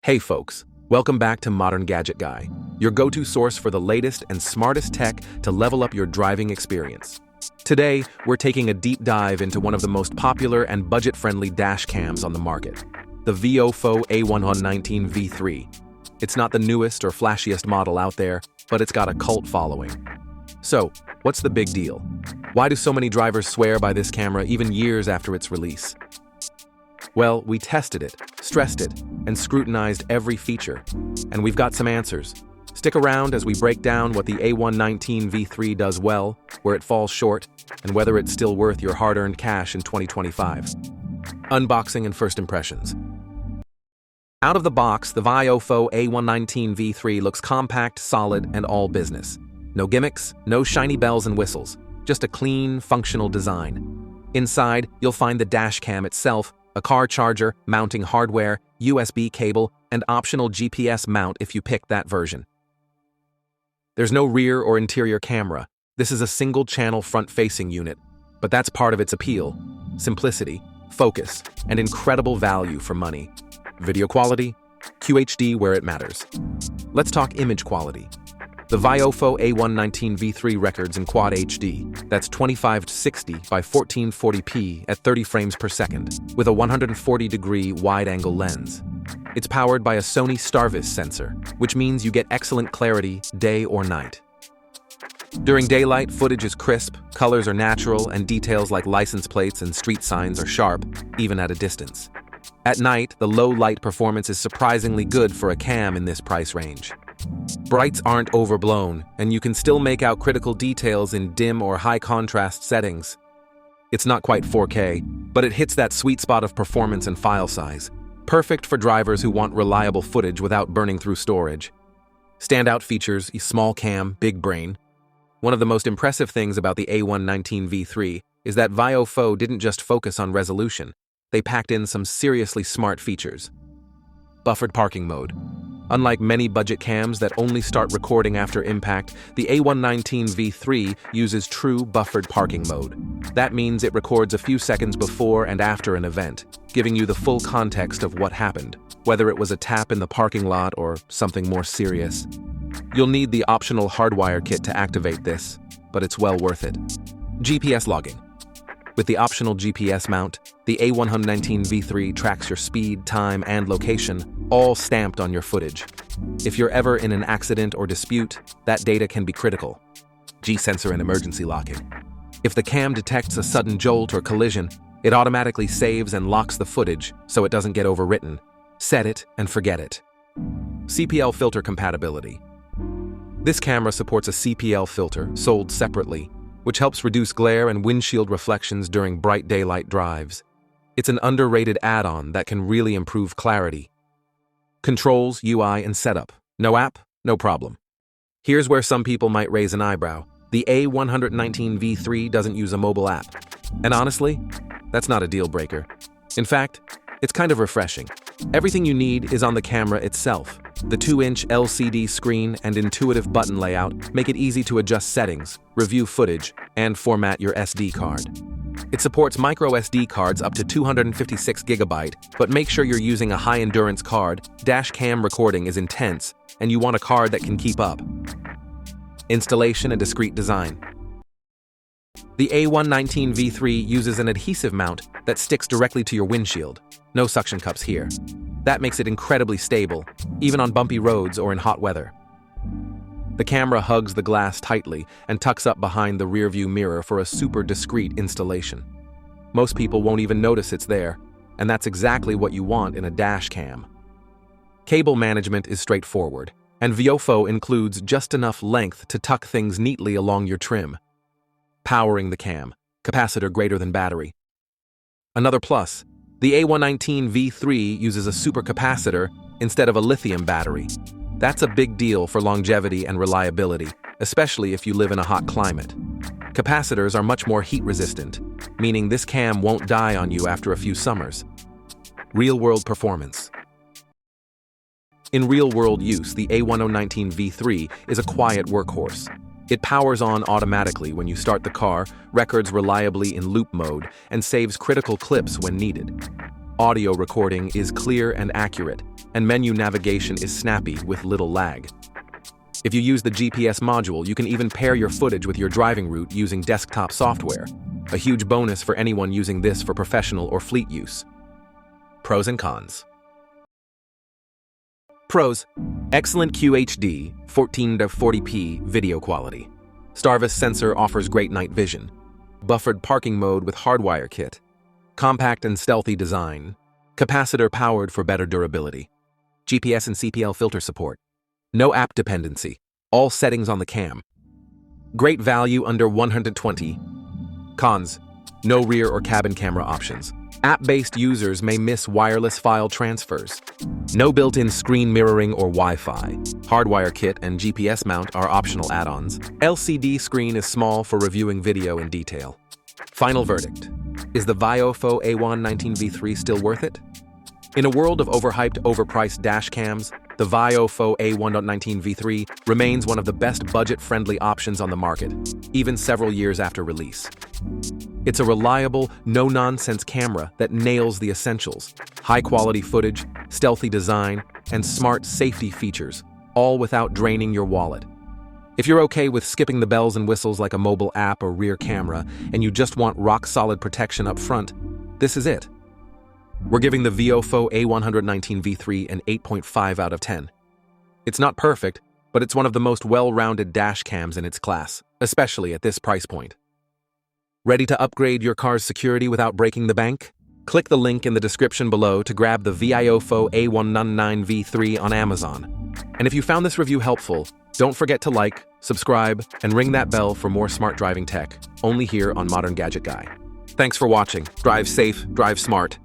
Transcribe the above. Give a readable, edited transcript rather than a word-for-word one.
Hey folks, welcome back to Modern Gadget Guy, your go-to source for the latest and smartest tech to level up your driving experience. Today, we're taking a deep dive into one of the most popular and budget-friendly dash cams on the market, the VIOFO A119 V3. It's not the newest or flashiest model out there, but it's got a cult following. So, what's the big deal? Why do so many drivers swear by this camera even years after its release? Well, we tested it, stressed it, and scrutinized every feature. And we've got some answers. Stick around as we break down what the A119 V3 does well, where it falls short, and whether it's still worth your hard-earned cash in 2025. Unboxing and first impressions. Out of the box, the VIOFO A119 V3 looks compact, solid, and all business. No gimmicks, no shiny bells and whistles, just a clean, functional design. Inside, you'll find the dash cam itself, a car charger, mounting hardware, USB cable, and optional GPS mount if you pick that version. There's no rear or interior camera. This is a single-channel front-facing unit, but that's part of its appeal: simplicity, focus, and incredible value for money. Video quality? QHD where it matters. Let's talk image quality. The VIOFO A119 V3 records in Quad HD, that's 2560 by 1440p at 30 frames per second, with a 140-degree wide-angle lens. It's powered by a Sony STARVIS sensor, which means you get excellent clarity day or night. During daylight, footage is crisp, colors are natural, and details like license plates and street signs are sharp, even at a distance. At night, the low-light performance is surprisingly good for a cam in this price range. Brights aren't overblown, and you can still make out critical details in dim or high-contrast settings. It's not quite 4K, but it hits that sweet spot of performance and file size, perfect for drivers who want reliable footage without burning through storage. Standout features: small cam, big brain. One of the most impressive things about the A119 V3 is that VIOFO didn't just focus on resolution. They packed in some seriously smart features. Buffered parking mode. Unlike many budget cams that only start recording after impact, the A119 V3 uses true buffered parking mode. That means it records a few seconds before and after an event, giving you the full context of what happened, whether it was a tap in the parking lot or something more serious. You'll need the optional hardwire kit to activate this, but it's well worth it. GPS logging. With the optional GPS mount, the A119 V3 tracks your speed, time, and location, all stamped on your footage. If you're ever in an accident or dispute, that data can be critical. G-sensor and emergency locking. If the cam detects a sudden jolt or collision, it automatically saves and locks the footage so it doesn't get overwritten. Set it and forget it. CPL filter compatibility. This camera supports a CPL filter, sold separately, which helps reduce glare and windshield reflections during bright daylight drives. It's an underrated add-on that can really improve clarity. Controls, UI, and setup. No app? No problem. Here's where some people might raise an eyebrow. The A119 V3 doesn't use a mobile app. And honestly, that's not a deal breaker. In fact, it's kind of refreshing. Everything you need is on the camera itself. The 2-inch LCD screen and intuitive button layout make it easy to adjust settings, review footage, and format your SD card. It supports micro SD cards up to 256 GB, but make sure you're using a high-endurance card. Dash cam recording is intense, and you want a card that can keep up. Installation and discreet design. The A119 V3 uses an adhesive mount that sticks directly to your windshield. No suction cups here. That makes it incredibly stable, even on bumpy roads or in hot weather. The camera hugs the glass tightly and tucks up behind the rearview mirror for a super discreet installation. Most people won't even notice it's there, and that's exactly what you want in a dash cam. Cable management is straightforward, and VIOFO includes just enough length to tuck things neatly along your trim. Powering the cam, capacitor greater than battery. Another plus, the A119 V3 uses a supercapacitor instead of a lithium battery. That's a big deal for longevity and reliability, especially if you live in a hot climate. Capacitors are much more heat-resistant, meaning this cam won't die on you after a few summers. Real-world performance. In real-world use, the A119 V3 is a quiet workhorse. It powers on automatically when you start the car, records reliably in loop mode, and saves critical clips when needed. Audio recording is clear and accurate, and menu navigation is snappy with little lag. If you use the GPS module, you can even pair your footage with your driving route using desktop software, a huge bonus for anyone using this for professional or fleet use. Pros and cons. Pros: excellent QHD, 1440p video quality. STARVIS sensor offers great night vision. Buffered parking mode with hardwire kit. Compact and stealthy design. Capacitor powered for better durability. GPS and CPL filter support. No app dependency. All settings on the cam. Great value under $120. Cons: no rear or cabin camera options. App-based users may miss wireless file transfers. No built-in screen mirroring or Wi-Fi. Hardwire kit and GPS mount are optional add-ons. LCD screen is small for reviewing video in detail. Final verdict: is the VIOFO A119 V3 still worth it? In a world of overhyped, overpriced dash cams, the VIOFO A119 V3 remains one of the best budget-friendly options on the market, even several years after release. It's a reliable, no-nonsense camera that nails the essentials: high-quality footage, stealthy design, and smart safety features, all without draining your wallet. If you're okay with skipping the bells and whistles like a mobile app or rear camera, and you just want rock-solid protection up front, this is it. We're giving the VIOFO A119 V3 an 8.5 out of 10. It's not perfect, but it's one of the most well-rounded dash cams in its class, especially at this price point. Ready to upgrade your car's security without breaking the bank? Click the link in the description below to grab the VIOFO A119 V3 on Amazon. And if you found this review helpful, don't forget to like, subscribe, and ring that bell for more smart driving tech, only here on Modern Gadget Guy. Thanks for watching. Drive safe, drive smart.